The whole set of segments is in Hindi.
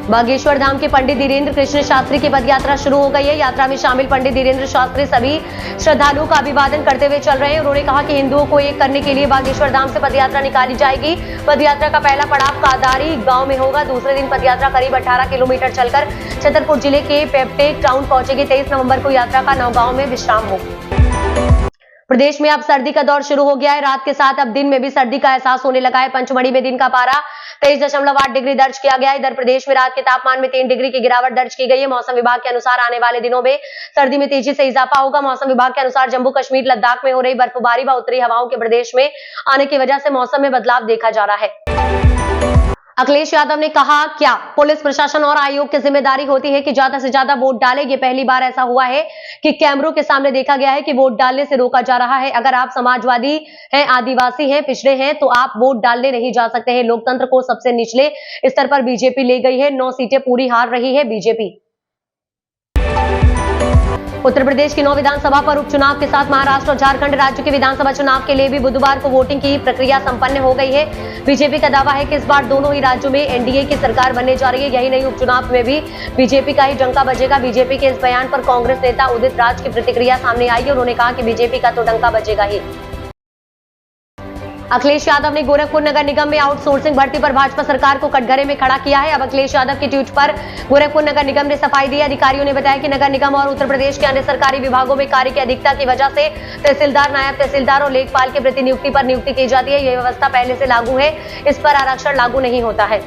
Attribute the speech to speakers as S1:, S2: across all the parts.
S1: बागेश्वर धाम के पंडित धीरेन्द्र कृष्ण शास्त्री की पदयात्रा शुरू हो गई है। यात्रा में शामिल पंडित धीरेन्द्र शास्त्री सभी श्रद्धालुओं का अभिवादन करते हुए चल रहे हैं। उन्होंने कहा कि हिंदुओं को एक करने के लिए बागेश्वर धाम से पदयात्रा निकाली जाएगी। पदयात्रा का पहला पड़ाव कादारी गांव में होगा। दूसरे दिन पदयात्रा करीब 18 किलोमीटर चलकर छतरपुर जिले के पेप्टेक टाउन पहुंचेगी। 23 नवंबर को यात्रा का नौगांव में विश्राम होगा। प्रदेश में अब सर्दी का दौर शुरू हो गया है। रात के साथ अब दिन में भी सर्दी का एहसास होने लगा है। पंचमढ़ी में दिन का पारा 23.8 डिग्री दर्ज किया गया। इधर प्रदेश में रात के तापमान में 3 डिग्री की गिरावट दर्ज की गई है। मौसम विभाग के अनुसार आने वाले दिनों में सर्दी में तेजी से इजाफा होगा। मौसम विभाग के अनुसार जम्मू कश्मीर लद्दाख में हो रही बर्फबारी व उत्तरी हवाओं के प्रदेश में आने की वजह से मौसम में बदलाव देखा जा रहा है। अखिलेश यादव ने कहा, क्या पुलिस प्रशासन और आयोग की जिम्मेदारी होती है कि ज्यादा से ज्यादा वोट डाले? ये पहली बार ऐसा हुआ है कि कैमरों के सामने देखा गया है कि वोट डालने से रोका जा रहा है। अगर आप समाजवादी हैं, आदिवासी हैं, पिछड़े हैं तो आप वोट डालने नहीं जा सकते हैं। लोकतंत्र को सबसे निचले स्तर पर बीजेपी ले गई है। 9 सीटें पूरी हार रही है बीजेपी। उत्तर प्रदेश की 9 विधानसभा पर उपचुनाव के साथ महाराष्ट्र और झारखंड राज्य के विधानसभा चुनाव के लिए भी बुधवार को वोटिंग की प्रक्रिया संपन्न हो गई है। बीजेपी का दावा है कि इस बार दोनों ही राज्यों में एनडीए की सरकार बनने जा रही है। यही नहीं, उपचुनाव में भी बीजेपी का ही डंका बजेगा। बीजेपी के इस बयान पर कांग्रेस नेता उदित राज की प्रतिक्रिया सामने आई है। उन्होंने कहा कि बीजेपी का तो डंका बजेगा ही। अखिलेश यादव ने गोरखपुर नगर निगम में आउटसोर्सिंग भर्ती पर भाजपा सरकार को कटघरे में खड़ा किया है। अब अखिलेश यादव की ट्वीट पर गोरखपुर नगर निगम ने सफाई दी। अधिकारियों ने बताया कि नगर निगम और उत्तर प्रदेश के अन्य सरकारी विभागों में कार्य की अधिकता की वजह से तहसीलदार, नायब तहसीलदार और लेखपाल की प्रतिनियुक्ति पर नियुक्ति की जाती है। यह व्यवस्था पहले से लागू है, इस पर आरक्षण लागू नहीं होता है।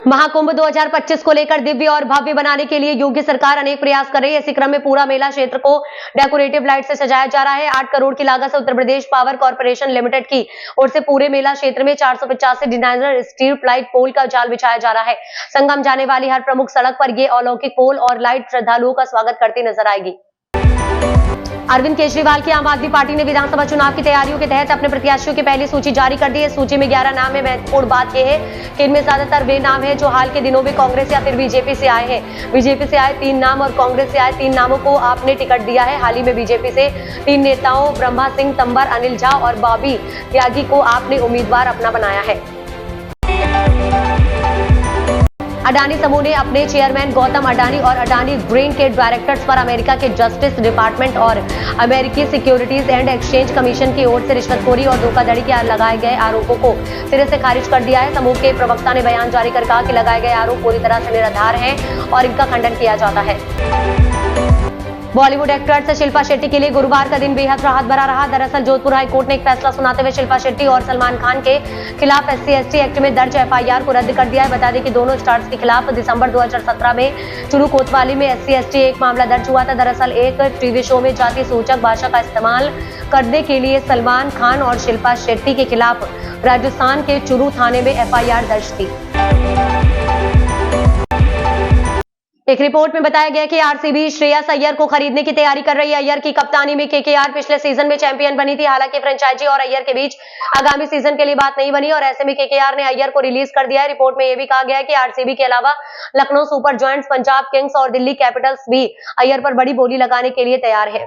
S1: महाकुंभ 2025 को लेकर दिव्य और भव्य बनाने के लिए योगी सरकार अनेक प्रयास कर रही है। इसी क्रम में पूरा मेला क्षेत्र को डेकोरेटिव लाइट से सजाया जा रहा है। 8 करोड़ की लागत से Uttar Pradesh power corporation limited की ओर से पूरे मेला क्षेत्र में 485 डिजाइनर स्ट्रीट लाइट पोल का जाल बिछाया जा रहा है। संगम जाने वाली हर प्रमुख सड़क पर ये अलौकिक पोल और लाइट श्रद्धालुओं का स्वागत करती नजर आएगी। अरविंद केजरीवाल की आम आदमी पार्टी ने विधानसभा चुनाव की तैयारियों के तहत अपने प्रत्याशियों की पहली सूची जारी कर दी है। सूची में 11 नाम है। महत्वपूर्ण बात यह है कि इनमें ज्यादातर वे नाम हैं जो हाल के दिनों में कांग्रेस या फिर बीजेपी से आए हैं। बीजेपी से आए 3 नाम और कांग्रेस से आए 3 नामों को आपने टिकट दिया है। हाल ही में बीजेपी से 3 नेताओं ब्रह्मा सिंह तंवर, अनिल झा और बॉबी त्यागी को आपने उम्मीदवार अपना बनाया है। अडानी समूह ने अपने चेयरमैन गौतम अडानी और अडानी ग्रीन के डायरेक्टर्स पर अमेरिका के जस्टिस डिपार्टमेंट और अमेरिकी सिक्योरिटीज एंड एक्सचेंज कमीशन की ओर से रिश्वतखोरी और धोखाधड़ी के लगाए गए आरोपों को सिरे से खारिज कर दिया है। समूह के प्रवक्ता ने बयान जारी कर कहा कि लगाए गए आरोप पूरी तरह से निराधार हैं और इनका खंडन किया जाता है। बॉलीवुड एक्ट्रेस शिल्पा शेट्टी के लिए गुरुवार का दिन बेहद राहत भरा रहा। दरअसल जोधपुर हाईकोर्ट ने एक फैसला सुनाते हुए शिल्पा शेट्टी और सलमान खान के खिलाफ SC/ST एक्ट में दर्ज FIR को रद्द कर दिया है। बता दें कि दोनों स्टार्स के खिलाफ दिसंबर 2017 में चुरू कोतवाली में SC/ST एक मामला दर्ज हुआ था। दरअसल एक टीवी शो में जाति सूचक भाषा का इस्तेमाल करने के लिए सलमान खान और शिल्पा शेट्टी के खिलाफ राजस्थान के चुरू थाने में FIR दर्ज थी। एक रिपोर्ट में बताया गया कि RCB श्रेयस अय्यर को खरीदने की तैयारी कर रही है। अय्यर की कप्तानी में KKR पिछले सीजन में चैंपियन बनी थी। हालांकि फ्रेंचाइजी और अय्यर के बीच आगामी सीजन के लिए बात नहीं बनी और ऐसे में KKR ने अय्यर को रिलीज कर दिया है। रिपोर्ट में यह भी कहा गया है कि RCB के अलावा Lucknow super giants, Punjab Kings और दिल्ली कैपिटल्स भी अय्यर पर बड़ी बोली लगाने के लिए तैयार है।